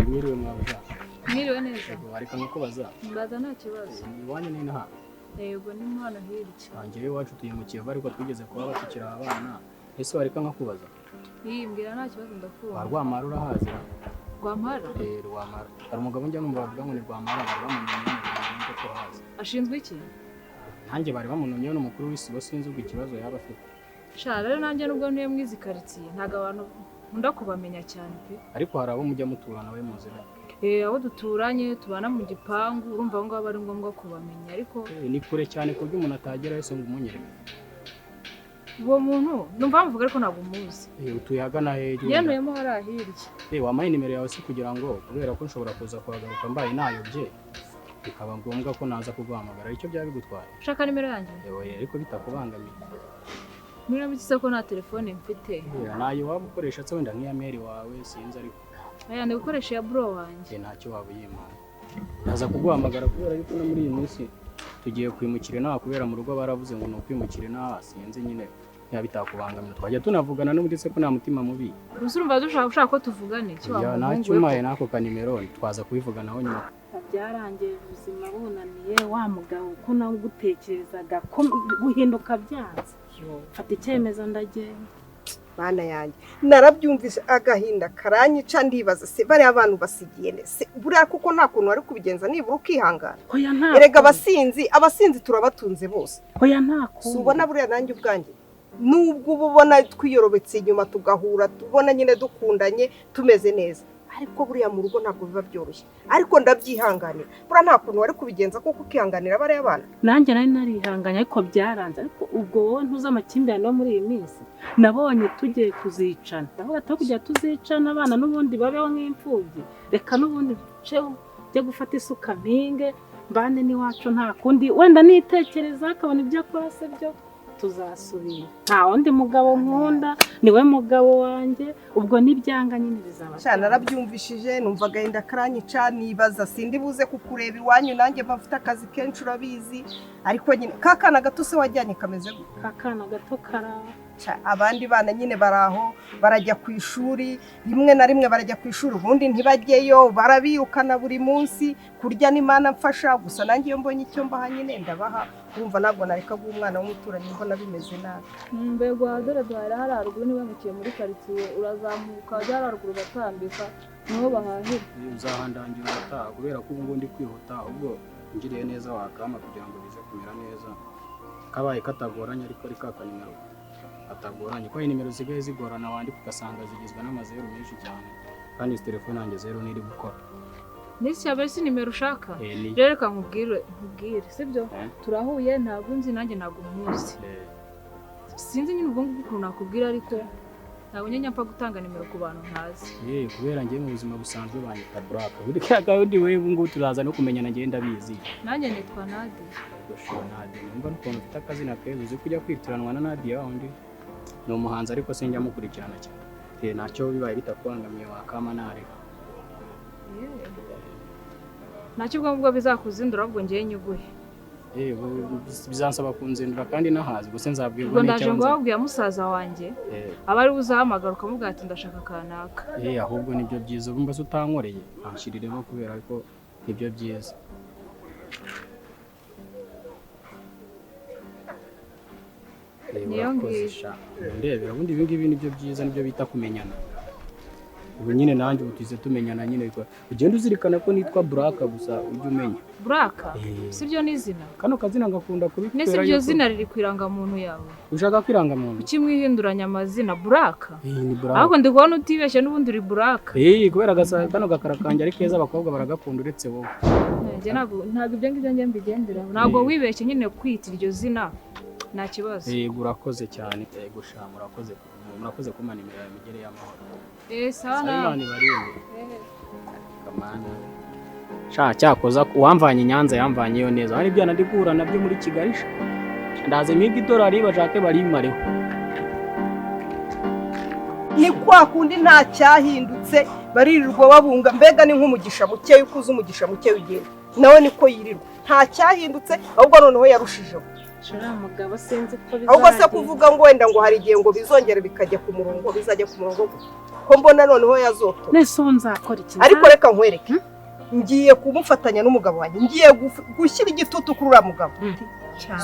Mwiriwe mwabuja. Mwiriwe neza. Wareka nkukubaza. Mbaza nta kibazo. Iwanyu ni naha. Yego ni hano hirya. Angewe iwacu tuye mu Kivu ariko twigeze kuba batukira abana. Ese wareka nkukubaza. Mbwira nta kibazo ndakumva. Rwamara urahazi? Rwamara? Rwamara. Hari umugabo njya numva bavuga ngo ni Rwamara bamumenye n'ibyo turahazi. Ashinzwe iki? Nanjye bari bamunonyeho n'umukuru w'isibo sinzi ubwo ikibazo yaba afite. Sha rero nanjye nubwo niyo mwizi quartier ntago abantu nkunda kubamenya cyane pe. Ariko hari abo mujya muturana we muzira. Abo duturanye tubana mu gipangu urumva ngo bari ngombwa kubamenya ariko ni kure cyane ku byo umuntu atagera wese ngo umunyereke. Uwo muntu numva mvuga ariko ntabwo umuzi. Utuye hagana hejo. Yanuyemo hari hirya. Wampaye nimero yawe se kugira ngo kubera ko nshobora kuza kuhagaruka mbaye nayobye. Bikaba ngombwa ko naza kuguhamagara icyo byaba bigutwaye. Ushaka nimero yanjye? Ariko bitakubangamiye. Mwira bitse ko nta telefone mfite. Nayo waba ukoresha se wenda nk'iya mail wawe sinzi ariko. Aya ndi gukoresha ya bro wanjye. Ntacyo waba uyimana. Naza kuguhamagara kubera yuko no muri iyi minsi tugiye kwimukira naha kubera mu rugo baravuze ngo no kwimukira naha sinzi nyine bitakubangamiye. Twajya tunavugana n'ubundi se ko nta mutima mubi. Urumva dushaka ko tuvugane cyo wa. Ntacyo umaye nako kanimero twaza kubivuganaho nyuma. Byarangiye ubuzima bunaniye wa mugabo uko nawe gutekerezaga ko guhinduka byanze. Fata icyemezo ndagenda. Bana yanjye narabyumvise agahinda karanyica ndibaza se bari abantu basigiye nese buriya kuko nta kuntu ari kubigenza nibura ukihangana. Erega abasinzi turabatunze bose. Hoya nta kuntu. Subona buriya nanjye ubwanjye nubwo ubona twiyorobetse inyuma tugahura tubona nyine dukundanye tumeze neza ariko buriya mu rugo ntabwo biba byoroshye ariko ndabyihanganira buriya nta kuntu wari kubigenza kuko ukihanganira bari abana. Nanjye nari narihanganye ariko byaranze ariko ubwo wowe ntuzi amakimbirane no muri iyi minsi nabonye tugiye kuzicana ndavuga ati kujya tuzicana abana n'ubundi babeho nk'imfubyi reka n'ubundi njye gufata isuka mpinge mbane n'iwacu nta kundi wenda nitekereza akabona ibyo akora se byo tuzasubira nta wundi mugabo nkunda niwe mugabo wanjye ubwo nibyanga nyine bizaba cyane. Narabyumvishije numva agahinda karanyica nibaza sindi buze kukureba iwanyu nanjye bafite akazi kenshi urabizi ariko nyine kakana gato se wajyanye kameze gute? Kakana gato kara abandi bana nyine baraho barajya ku ishuri rimwe na rimwe barajya ku ishuri ubundi ntibajyeyo barabirukana buri munsi kurya n'Imana mfasha gusa nanjye iyo mbonye icyo mbaha nyine ndabaha urumva ntabwo nareka guha umwana w'umuturanyi mbona bimeze nabi. Mbego dore duhera hari haruguru niba mukiye muri quartier urazamuka ujya haruguru batambika niho bahahira. Uzahandangira utaha kubera ko ubu ndi kwihuta ubwo ngiriye neza wakama kugira ngo bize kumera neza kabaye katagoranye ariko ari kakanimero atagoranye ko nimero zigaye zigorana wandika ugasanga zigizwe n'amazeru menshi cyane kandi telefone yanjye zero niri gukora. Nisi yabaye si nimero ushaka rero reka nkubwire sibyo turahuye ntabwo nzi nanjye ntabwo muzi sinzi nyine ubwo ngubwo nakubwira ariko ntabwo nyanya mpfa gutanga nimero ku bantu ntazi. Kubera ngiye mu buzima busanzwe banyita Black buri kandi wewe ngo turaza no kumenyana ngenda bizi. Nanjye nitwa Nadia. Nadia numva n'ukuntu ufite akazina keza uzi kujya kwitiranwa na Nadia wundi ni umuhanzi ariko sinjya mukurikirana cyane. Ntacyo bibaye bitakubangamiye wakama nareka. Ntacyo ubwo bizakuzindura ahubwo ngiye nyuguhe. Bizansaba kunzindura kandi nahazi gusa nzabwirwa n'icyo. Ndaje ngo wabwiye musaza wanjye abari uzahamagara ukamuga ati ndashaka kanaka. Ahubwo nibyo byiza ubumva se utankoreye anshiriremo kubera ko nibyo byiza. Niyo ngisha ndebera ubundi ibi ngibi nibyo byiza nibyo bita kumenyana. Ubu nyine nanjye utize tumenyana nyine ugenda uzirikana ko nitwa Black gusa ujye umenya. Black sibyo n'izina kano kazina ngakunda kubitera. Nese ibyo zina riri kwiranga muntu yawe ushaka kwiranga muntu ukimwihinduranya amazina Black. Ni Black ahubwo ndi kubona utibeshye n'ubundi uri Black. Kubera gasa kano gakara kanje ari keza abakobwa baragakunda uretse wowe. Ntabwo ibyo ngibyo njye mbigendera ntabwo wibeshye nyine kwita iryo zina nta kibazo. Urakoze cyane gusha murakoze kumana nimero ya migere y'amahoro. Sana Imana ibarinde. Kamana cyakoza uwamvanye Nyanza yamvanyeyo neza hari ibyo nandikura nabyo muri Kigali ndaze miga $1 bashake barimareho. Ni kwa kundi nta cyahindutse baririrwa babunga mbega ni nk'umugisha muke ukuze umugisha muke ugenda nawe niko yirirwa nta cyahindutse ahubwo noneho yarushijeho. Mugabo sinzi ko ahubwo se kuvuga ngo wenda ngo hari igihe ngo bizongera bikajya ku murongo bizajya ku murongo ko mbona noneho yazoto nese ubu nzakora iki ariko reka nkwereke ngiye kumufatanya n'umugabo wanjye ngiye gushyira igitutu kuri uriya mugabo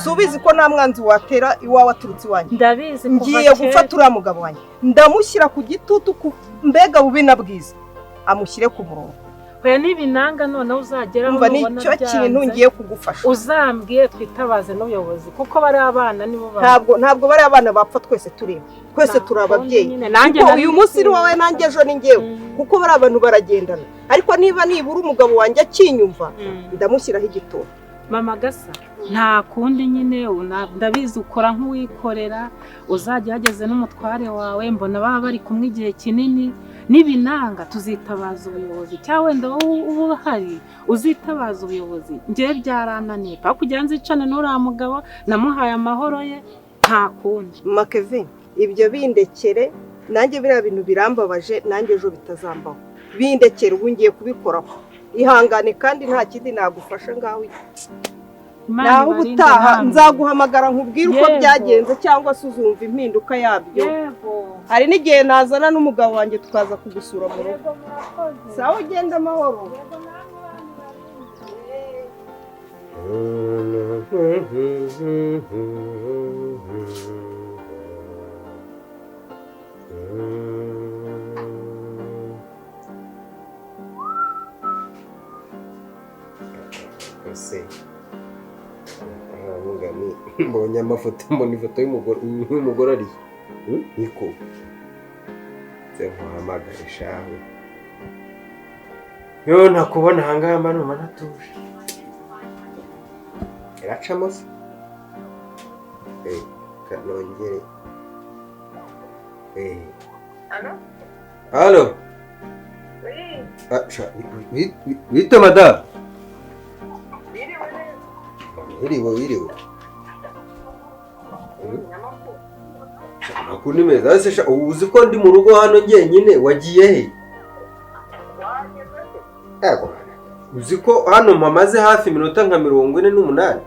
subizi ko nta mwanzi watera iwawe aturutse iwanjye ndabizi ngiye gufata uriya mugabo wanjye ndamushyira ku gitutu mbega bubi na bwiza amushyire ku murongo oya n'ibinanga noneho uzageraho umva nicyo kintu ngiye kugufasha uzambwiye twitabaze n'ubuyobozi kuko bari abana nibo ntabwo bari abana bapfa twese tureba twese turi ababyeyi kuko uyu munsi ni wowe nanjye ejo ni ngewe kuko bari abantu baragendana ariko niba nibura umugabo wanjye akinyumva ndamushyiraho igitutu mama gasa nta kundi nyine ndabizi ukora nk'uwikorera uzajya hageze n'umutware wawe mbona baba bari kumwe igihe kinini n'ibinanga tuzitabaza ubuyobozi cyangwa wenda uba uhari uzitabaza ubuyobozi ngewe byarananiye paka kugira nzicane n'uriya mugabo namuhaye amahoro ye nta kundi Makevin ibyo bindekere nanjye biriya bintu birambabaje nanjye ejo bitazambaho bindekere ubu ngiye kubikoraho ihangane kandi nta kindi nagufasha ngaho naho ubutaha nzaguhamagara nkubwire uko byagenze cyangwa se uzumva impinduka yabyo hari n'igihe nazana n'umugabo wanjye tukaza kugusura mu rugo sawa ugenda amahoro mbonye amafoto mbona ifoto y'umugore ari niko se nkuhamagare shawe yo nakubona ahangaha mba numva natuje iracamo se kanongere halo wite madamu wiriwe amakuru ni meza ese uzi ko ndi mu rugo hano njyenyine wagiye he yego uzi ko hano mpamaze hafi iminota nka 48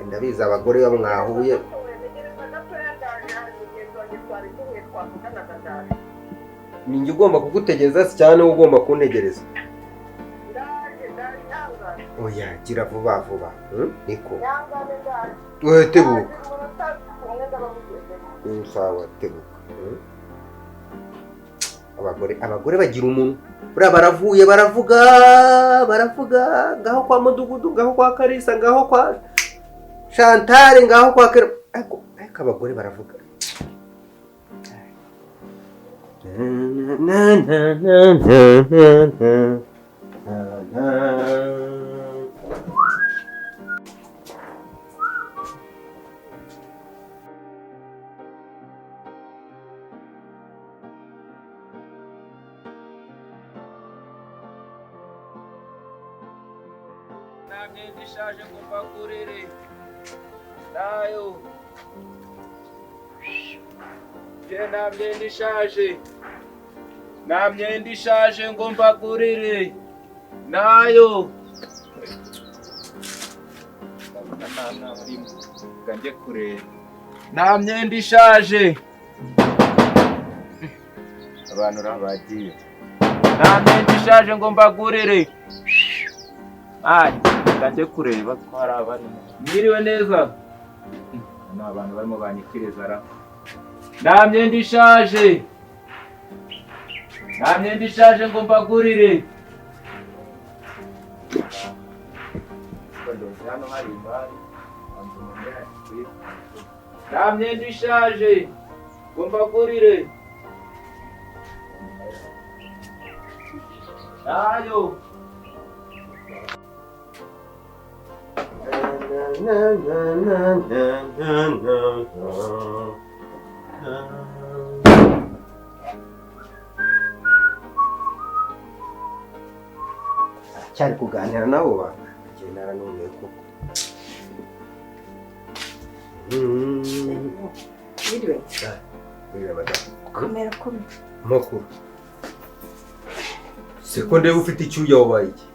ndabizi abagore baba mwahuye ninjye ugomba kugutegereza cyane ugomba kuntegereza oya gira vuba vuba niko tebuka sawa tebuka abagore bagira umuntu buriya baravuye baravuga ngaho kwa mudugudu ngaho kwa Karisa ngaho kwa Chantal ngaho kwa ariko abagore baravuga myenda ishaje kuva kurere nayo nta myenda ishaje nta myenda ishaje ngo mbagurire nayo njye kureba nta myenda ishaje abantu bagiye nta myenda ishaje ngo mbagurire njye kureba ko hari abarimo mwiriwe neza ni abantu barimo banyikiriza ra nta myenda ishaje ngo mbagurire hano hari imari nta myenda ishaje ngo mbagurire nayo cyari kuganira nabo bantu agenda aranumiye koko komera makuru seko ndeba ufite icyuya wabaye iki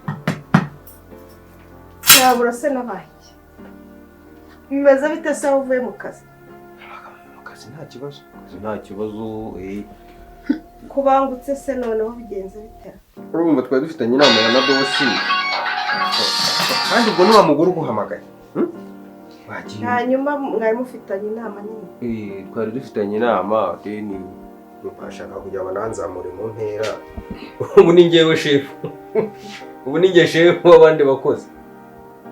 cyabura se nabaye bimeze bite se aho uvuye mu kazi? Mu kazi nta kibazo. Nta kibazo Kubangutse se noneho bigenze bite? urumva twari dufitanye inama na bosi. Kandi ubwo ni wa mugore uguhamagaye. Wagiye. Hanyuma mwari mufitanye inama nyine? Twari dufitanye inama deni bashaka kugira ngo nanzamure mu ntera. Ubu ni njyewe chef. Ubu ni njye chef w'abandi bakozi.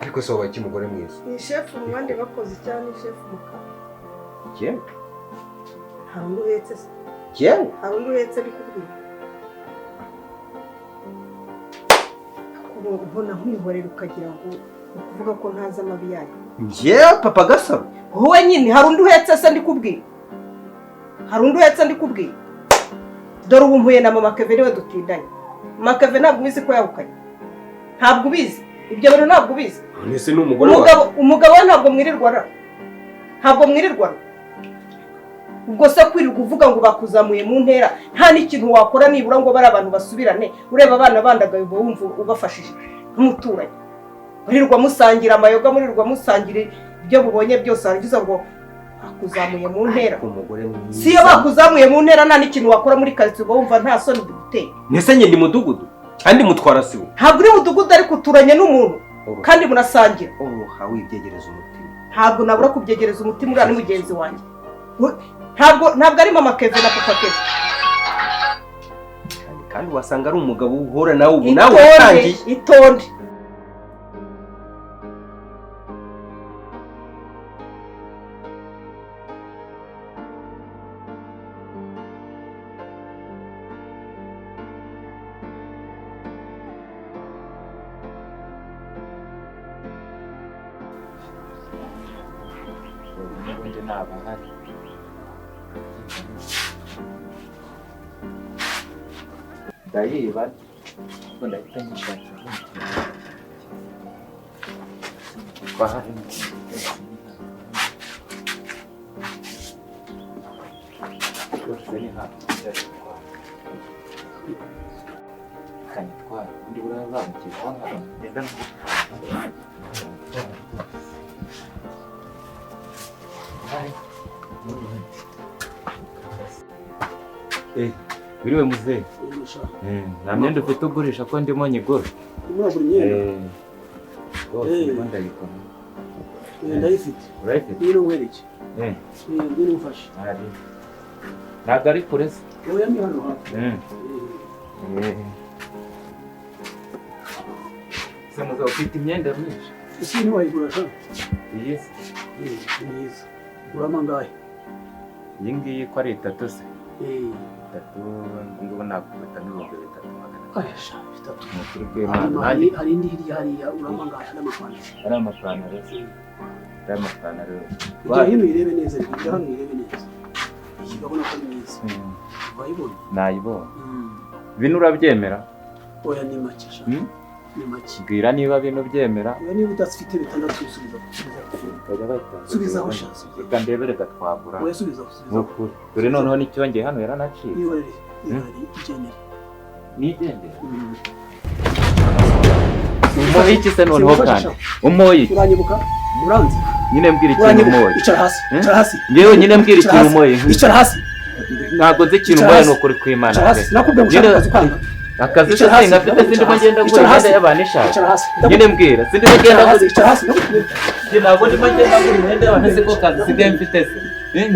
Ariko so baki mugore mwiza. Ni chef mu bandi bakozi cyane ni chef mu kazi. Yewe. Hangu uhetse se? Yewe. Hangu uhetse bikubwira. Akubona ubona nkwihorera ukagira ngo ukuvuga ko ntazi amabi yayo. Njyewe papa Gasaro. Wowe nyine hari undi uhetse se ndikubwira. Hari undi uhetse ndikubwira. Dore ubu mpuye na mama Kevin we dutindanye. Mama Kevin ntabwo ubizi ko yahukanye. Ntabwo ubizi. Ibyo bintu ntabwo ubizi. Nese ni umugore wawe. Umugabo we ntabwo mwirirwana. Ntabwo mwirirwana. Ubwo se kwirirwa uvuga ngo bakuzamuye mu ntera nta n'ikintu wakora nibura ngo bari abantu basubirane ureba abana bandagaye uba wumva ubafashije nk'umuturanyi. Murirwa musangira amayoga, murirwa musangira ibyo mubonye byose aragiza ngo bakuzamuye mu ntera. Umugore mwiza. Si yo bakuzamuye mu ntera nta n'ikintu wakora muri quartier uba wumva nta soni biguteye. Nese njye ndi mudugudu kandi mutwara siwe. Ntabwo uri mudugudu ariko uturanye n'umuntu kandi munasangira. Hawe ibyegereza umutima. Ntabwo nabura kubyegereza umutima uriya ni mugenzi wanjye. Ntabwo ari mama Kevin na papa Kevin. Kandi wasanga ari umugabo uhora nawe ubu nawe utangiye. Itonde. Ndayiba ngo ndahita nyishakira bahari kanitwara undi burazamukirwa ngenda biriwe muzehe nta myenda ufite ugurisha ko ndimo nyigura ndayikora ndayifite urayifite niyo nkwereke niyo umfashe ntabwo ari kure se oya ni hano hafi se muzehe ufite imyenda myinshi isi ntiwayigura sha iyi se ni myiza urama ngahe iyi ngiyi ko ari 3 se 3 ngubu nakufata n'ibihumbi 3 ayasha 3 hari indi hirya hariya urama ngahe ari amapantaro ari amapantaro ujya hino irebe neza ujya hano irebe neza iyi urabona ko ari myiza wayibona nayibona bino urabyemera oya ni make sha ni make bwira niba bino byemera oya niba udafite 6 subizaho sha reka ndebere gatwagura oya subizaho dore noneho n'icyongeye hano yaranaciye nigendera umuhoye iki se noneho kandi umuhoye iki uranyibuka uranze nyine mbwira ikintu umuhoye icara hasi ngewe nyine mbwira ikintu umuhoye icara hasi ntabwo nzi ikintu umuhoye ni ukuri kw'Imana nakubwiye ngo ushaka akazi ukanga akazi se ngafite sindimo ngenda ngura imyenda y'abantu ishaka nyine mbwira sindimo ngenda ngura icara hasi ntabwo ndimo ngenda ngura imyenda y'abantu se ko kazi sigaye mfite se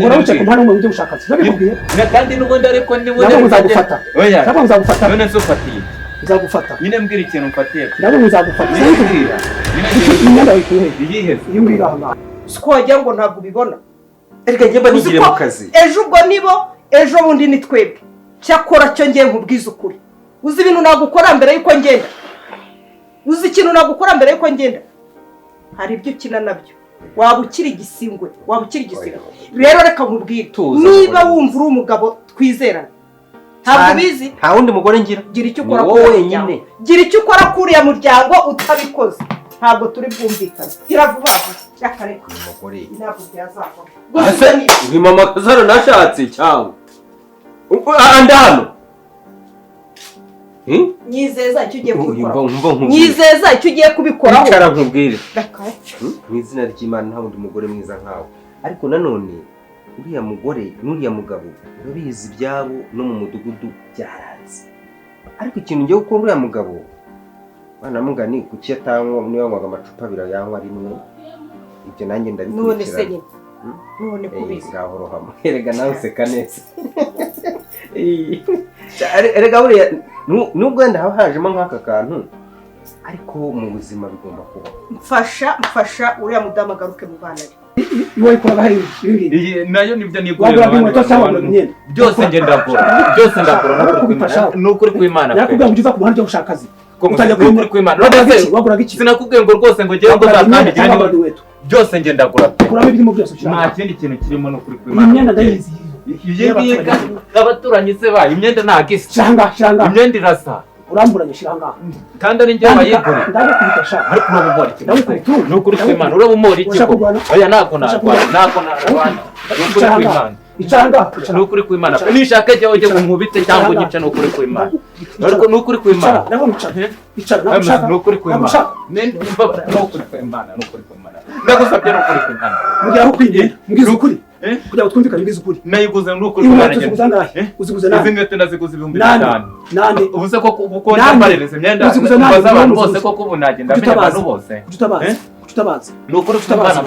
urabuce ku mpano ujye gushaka akazi nabikubwiye kandi n'ubundi ariko nabwo nzagufata oya nabwo nzagufata none se ufatiye nzagufata nyine mbwira ikintu mfatiye nabwo nzagufata mbwira imyenda wikuye iyihe iyo mbwira aha siko wagira ngo ntabwo ubibona ariko njye mba nigire mu kazi ejo ubwo nibo ejo bundi ni twebwe cyakora cyo ngiye nkubwiza ukuri uzi ibintu nagukora mbere yuko ngenda uzi ikintu nagukora mbere yuko ngenda hari ibyo ukina nabyo waba ukiri igisingwe waba ukiri igisingwe rero reka nkubwire niba wumva uri umugabo twizerana ntabwo ubizi nta wundi mugore ngira gira icyo ukora wowe wenyine gira icyo ukora kuriya muryango utabikoze ntabwo turi bwumvikane iravuba yakareka umugore ntabwo byazavamo ase uyu mama Kazaro nashatse cyangwa andano nyizeza icyo ugiye kubikora Umva nyizeza icyo ugiye kubikoraho icara nkubwire Reka. mu izina ry'Imana nta wundi mugore mwiza nkawe ariko nanone uriya mugore n'uriya mugabo urabizi ibyabo no mu mudugudu byaranze ariko ikintu ngiye gukora uriya mugabo bana mugani kuki yatanywa niyo yanywaga amacupa abiri yanywa rimwe ibyo nanjye ndabikurikirana none se nyine none kubizi ngaho rohamo erega nawe useka neza erega buriya nubwo wenda haba hajemo nk'aka kantu ariko mu buzima bigomba kuba mfasha uriya mudamu agaruke mu bana be iwe ikora hari ibingibi nayo nibyo wagura inkweto cyangwa imyenda byose ndakora n'ukuri kw'Imana yakubwira ngo uza ku muhanda ujya gushaka akazi utajya kuri kw'Imana waguraga iki sinakubwiye ngo rwose ngo ngewe ngo zakandikira niba byose nge ndagura pe kuramo ibirimo byose ushaka nta kindi kintu kirimo n'ukuri iyi kw'Imana myenda ndayizi abaturanyi se bayo imyenda ntabwo isa shanga imyenda irasa uramburanye shiranga kandi ari njye wayiguriye ndaje kubikasha ariko urabumora iki ndabukuritu n'ukuri kw'Imana urabumora iki oya ntabwo narwana n'ukuri kw'Imana icanga n'ukuri kw'Imana nishaka jya ujye nkubite cyangwa unyice n'ukuri kw'Imana ariko n'ukuri kw'Imana icara n'ukuri kw'Imana n'ukuri kw'Imana ndagusabye n'ukuri kw'Imana mugira aho kwigenda mbwiza ukuri kugira ngo twumvikane mbwiza ukuri nayiguze n'ukuri kw'Imana uziguza ngahe uziguza nande izi nkweto naziguze 5,000 nande ubuze ko kuko ndambaririza imyenda baza abantu bose ko kubu nagenda menya abantu bose kutabaza n'ukuri kw'Imana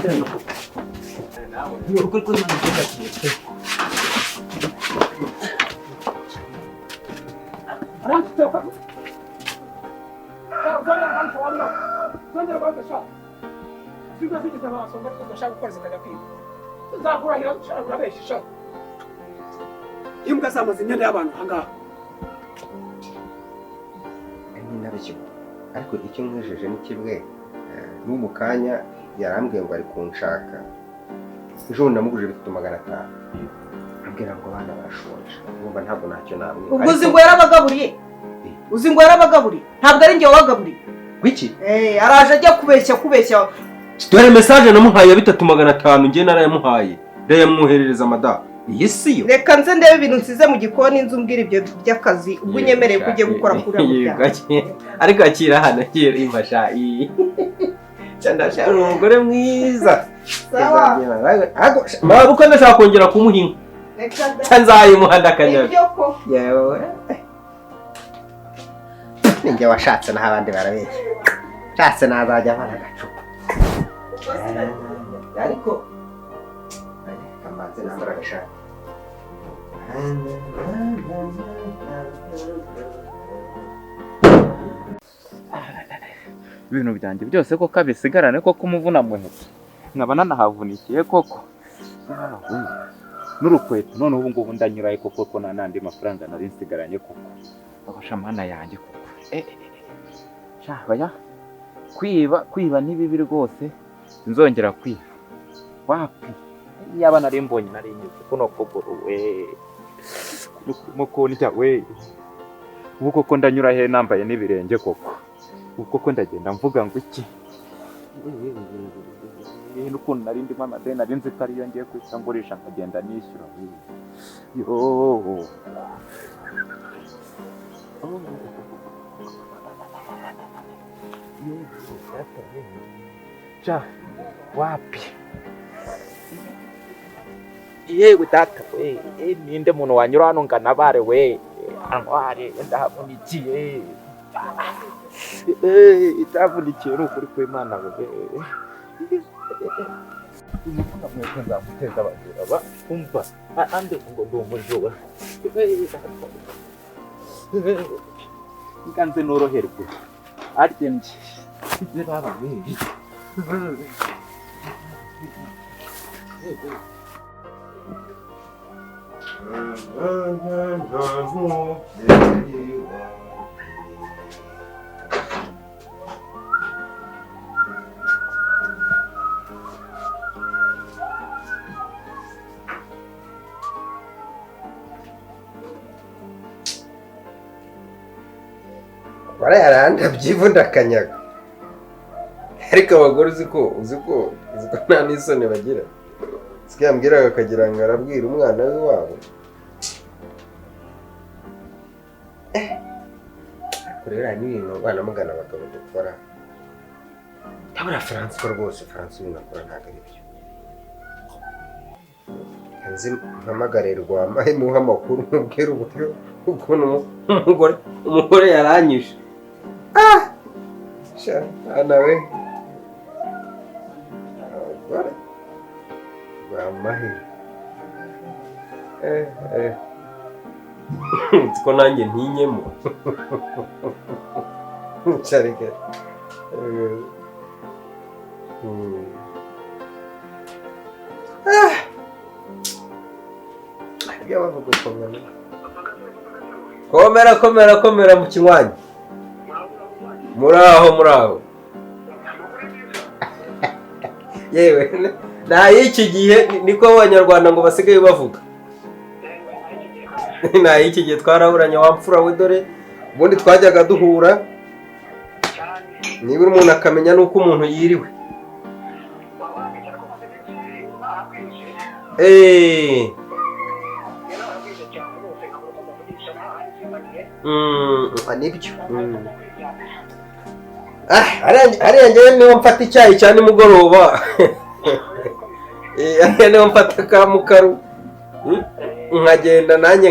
n'ukuri kw'Imana imbwa zamaze imyenda y'abantu ahangaha ariko icyo nkwejeje ni kimwe n'ubu kanya yarambwiye ngo ari kunshaka ejo bundi namugurije 500 ambwira ngo abana barashonje urumva ntabwo ntacyo namwe ubwo uzi ngo yarabagaburiye ntabwo ari njye wabagaburiye wiki araje ajya kubeshya dore message namuhaye ya 3,500 ngiye narayamuhaye ndayamwoherereza amada iyi si yo reka nze ndebe ibintu nsize mu gikoni inzu mbwira ibyo by'akazi ubwo unyemereye ko ugiye gukora kuri abo ariko akira hano akira imfasha ndashaka umugore mwiza sawa maba uko ndashaka kongera kumuhinga nzayimuha ndakanyaga yewe ninjye washatse naho abandi barabeshya nshatse nazajya abana agacupa ariko kamanze nambara agashati ibintu byanjye byose ko kabisigarane koko umuvuna muheto nkaba nanahavunikiye koko n'urukweto none ubu ngubu ndanyuraye koko ko nandi mafaranga nari nsigaranye koko abasha mana yanjye koko baya kwiba n'ibibi rwose nzongera kwiba wapi yaba nari mbonye nari nyuze kuno kuguru we mukonja we ubu koko ndanyura he nambaye n'ibirenge koko ubu koko ndagenda mvuga ngo iki n'ukuntu nari ndimo amadeni nari nzi ko ariyo ngiye kwita ngurisha nkagenda nishyura yo wapi yewe data we ninde muntu wanyura hano ngana bare we antware ndahavunikiye itavunikiye n'ukuri kw'Imana we umufunga mwese nzamuteza abajura ba umva ande ngo ndi umujura nganze noroherwe arye nje baba we barayaranda byivunda akanyaga ariko abagore uzi ko nta n'isoni bagira sikambwiraga akagira ngo arabwira umwana we wabo kurera n'ibintu abana mugana abagabo dukora tabura Francois rwose Francois ibintu akora ntabwo ari byo nzi mpamagarerwa muha amakuru mubwira uburyo ukuntu umugore yaranyishe nawe bamahirwe ko nanjye ntinyemo nsharike komera mu kinywanyi muraho yewe nta y'iki gihe niko abanyarwanda ngo basigaye bavuga nta y'iki gihe twaraburanye wamfura we dore ubundi twajyaga duhura niba umuntu akamenya n'uko umuntu yiriwe nibyo hariya ngewe niho mfata icyayi cya nimugoroba hariya niho mfata ka mukaru nkagenda nanjye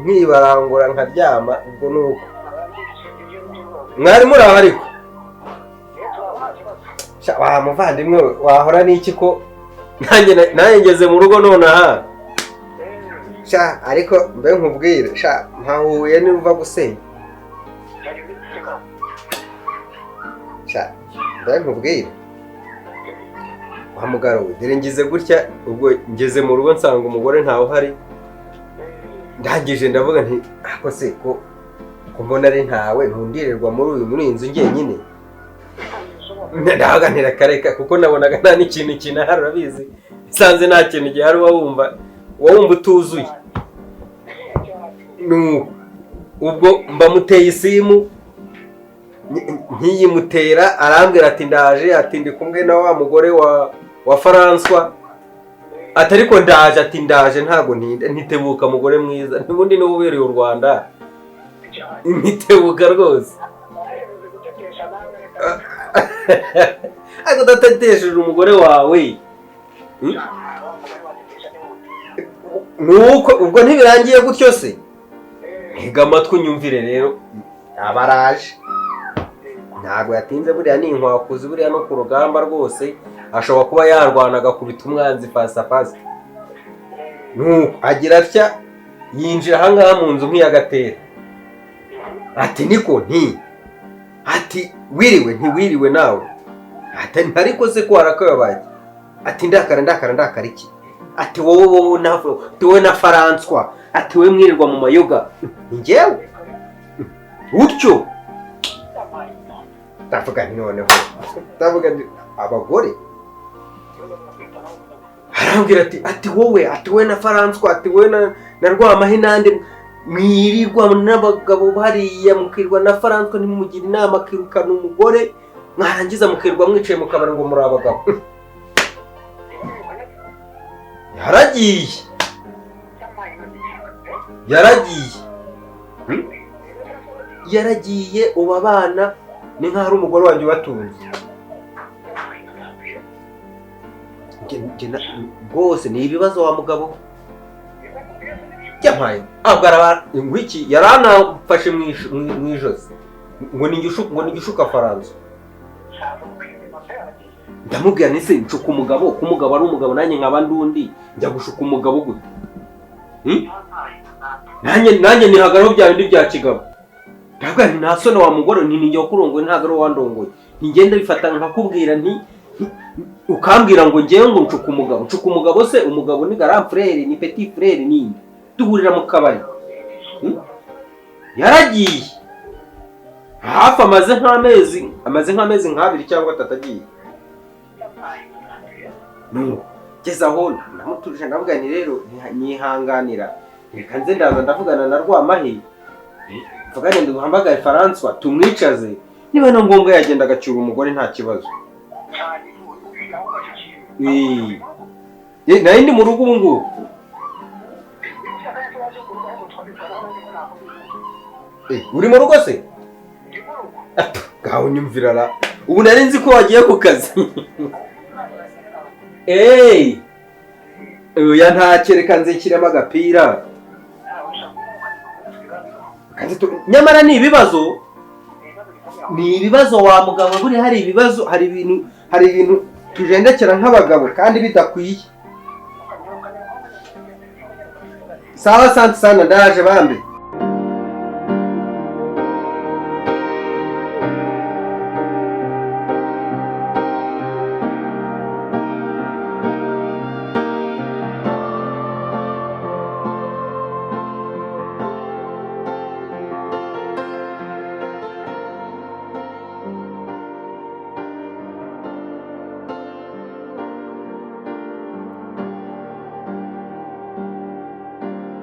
nkibarangura nkaryama ubwo ni uko mwari muri aho ariko wa muvandimwe wahora n'iki ko nanjye ngeze mu rugo nonaha ariko mbe nkubwire mpahuye niba gusenya mbe nkubwire wa mugaro we dore ngize gutya ubwo ngeze mu rugo nsanga umugore ntawe uhari ndangije ndavuga nti ako se ko mbona ari ntawe ntundirirwa muri iyi nzu njyenyine ndahaganira kareka kuko nabonaga nta n'ikintu kinahari urabizi nsanze nta kintu gihari wumva utuzuye ubwo mbamuteye isimu nkiyimutera arambwira ati ndaje ati ndi kumwe na wa mugore wa Francois ati ariko ndaje ati ndaje ntago ntitebuka mugore mwiza n'ubundi niwe ubereye u Rwanda ntitebuka rwose ariko udatetesheje umugore wawe nuko ubwo ntibirangiye gutyo se ntega amatwi unyumvire rero abaraje ntabwo yatinze buriya ni inkwakuzi buriya no ku rugamba rwose ashobora kuba yarwana agakubita umwanzi fasafasa nuko agira atya yinjira ahangaha mu nzu nk'iyagatera ati niko ati wiriwe ntiwiriwe nawe ati ariko se ko warakabaye ati ndakara iki ati wowe na Francois ati we mwirirwa mu mayoga njyewe utyo ndavuga noneho abagore arambwira ati wowe na Francois ati we na Rwamahe nande mwirirwa n'abagabo bariya mukirwa na Francois ntimugira inama akirukana umugore mwarangiza mukirwa mwicaye mu kabari ngo muri abagabo yaragiye ubu abana ni nk'aho ari umugore wanjye ubatunze rwose ni ibibazo wa mugabo yampaye ngwiki yaranafashe mu ijosi ngo ni igishuka Francois ndamubwira nise nshuka umugabo ko umugabo ari umugabo nanjye nkaba ndundi njya gushuka umugabo gute nanjye nihagaraho bya bindi bya kigabo ndavuga nti nta soni wa mugore nijya kurongoye ntabwo ari wandongoye ntigenda bifata nkakubwira ukambwira ngo ngewe ngo nshuka umugabo se umugabo ni grand frère ni petit frère ninde duhurira mu kabari yaragiye hafi amaze nk'amezi nk'abiri cyangwa atatu agiye ngeze aho namutuje ndavuga ni rero nyihanganira reka nze ndaza ndavugana na Rwamahe mvugane nduhamagaye Francois tumwicaze niba no ngombwa yagenda agacyura umugore nta kibazo nayo ndi mu rugo ubu ngubu uri mu rugo se? Gaho nyumvira ra. Ubu nari nzi ko wagiye ku kazi. Oya ntakereka nzikiremo agapira. Nyamara ni ibibazo. Ni ibibazo wa mugabo buri hari ibibazo, hari ibintu tujendekera nk'abagabo kandi bidakwiye. Sawa, asante sana, ndaje bambe.